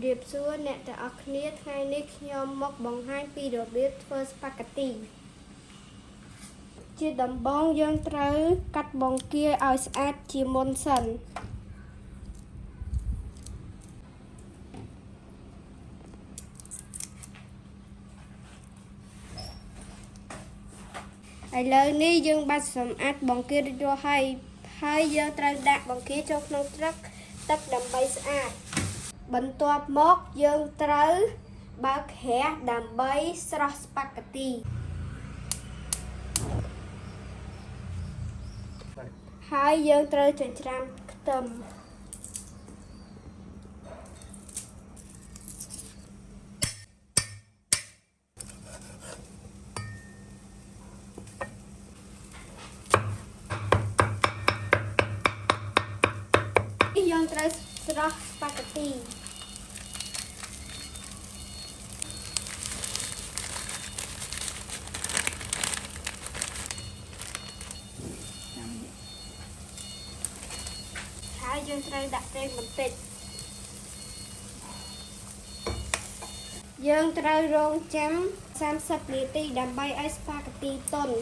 រៀបសួរអ្នកទាំងអស់គ្នាថ្ងៃនេះខ្ញុំមកបង្ហាញពីរបៀបធ្វើស្ប៉ាហ្គាទីជាដំបូងយើងត្រូវកាត់បង្គាឲ្យស្អាតជាមុនសិនឥឡូវនេះយើងបានសម្អាតបង្គារួចរាល់ហើយយើងត្រូវដាក់បង្គាចូលក្នុងទឹកដើម្បីស្អាតបន្ទាប់មកយើងត្រូវបើកក្រាសដើម្បីស្រុះស្ប៉ាហ្គាទីហើយយើងត្រូវចិញ្ច្រាំខ្ទឹមយើងត្រូវស្រុះស្ប៉ាហ្គាទីហើយយើងត្រូវដាក់ប្រេងបន្តិចយើងត្រូវរង់ចាំ30នាទីដើម្បីឲ្យស្ប៉ាហ្គាទីទន់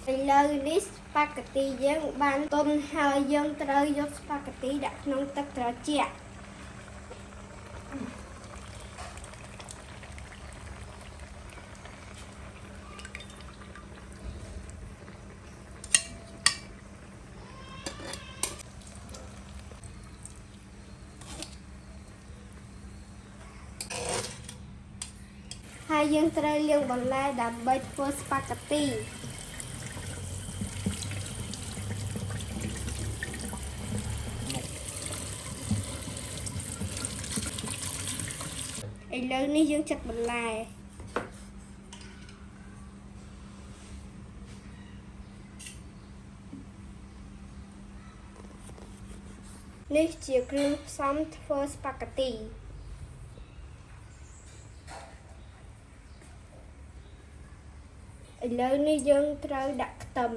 ឥឡូវនេះស្ប៉ាហ្គាទីយើងបានទន់ហើយយើងត្រូវយកស្ប៉ាហ្គាទីដាក់ក្នុងទឹកត្រជាក់ហើយយើងត្រូវលាងបន្លែដើម្បីធ្វើស្ប៉ាហ្គាទីឥឡូវនេះយើងចាក់បន្លែនេះជាគ្រឿងផ្សំធ្វើស្ប៉ាហ្គាទីឥឡូវនេះយើងត្រូវដាក់ខ្ទឹម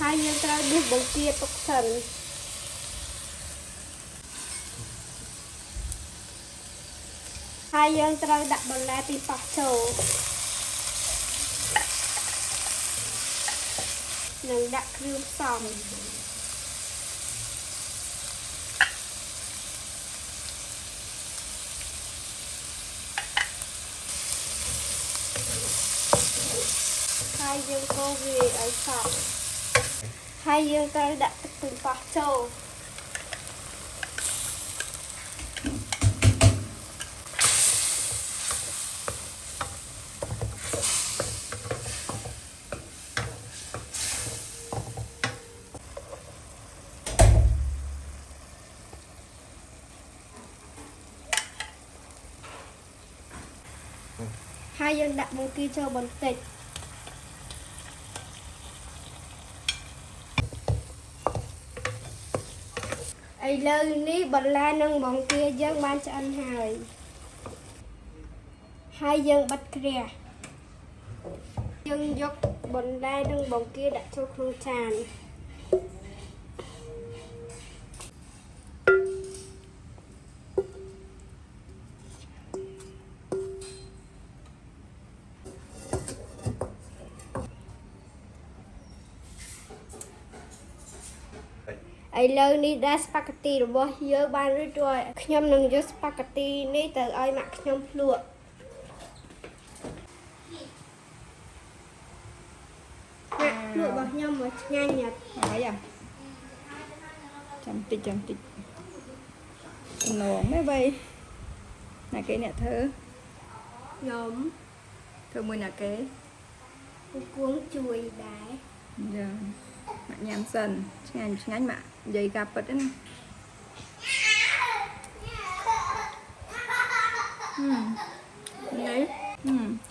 ហើយយើងត្រូវដួសបង្គាទុកសិនហើយយើងត្រូវដាក់បន្លែទីប៉ោះចូលនិងដាក់គ្រឿងផ្សំហើយយើងកូរវាឲ្យសព្វហើយយើងត្រូវដាក់ទឹកខ្ទឹមប៉ោះចូលហើយយើងដាក់បង្គាចូលបន្តិចឥឡូវនេះបន្លែនិងបង្គាយើងបានឆ្អិនហើយយើងបិទក្រាសយើងយកបន្លែនិងបង្គាដាក់ចូលក្នុងចានឥឡូវនេះដែរស្ប៉ាហ្គាទីរបស់យើងបានរួចរាល់ខ្ញុំនឹងយកស្ប៉ាហ្គាទីនេះទៅឲ្យម៉ាក់ខ្ញុំភ្លក់ម៉ាក់ភ្លក់របស់ខ្ញុំមកឆ្ងាញ់ណាស់ហើយចាំតិចសំណងទេបីណាគេអ្នកធ្វើខ្ញុំធ្វើមួយណាគេគួងជួយដែរចាម៉ាក់ញ៉ាំសិនឆ្ងាញ់ម៉ាក់និយាយការពិតណានេះ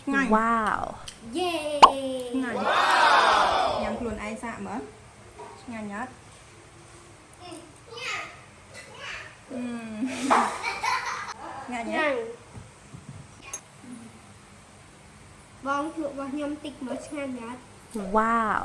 ឆ្ងាញ់វ៉ាវយេឆ្ងាញ់ញ៉ាំខ្លួនឯងសាកមើលឆ្ងាញ់អត់ ง่าย ញ៉ា nhá ំបងភ្លក់របស់ខ្ញុំតិចមកឆ្ងាញ់ណាស់ wow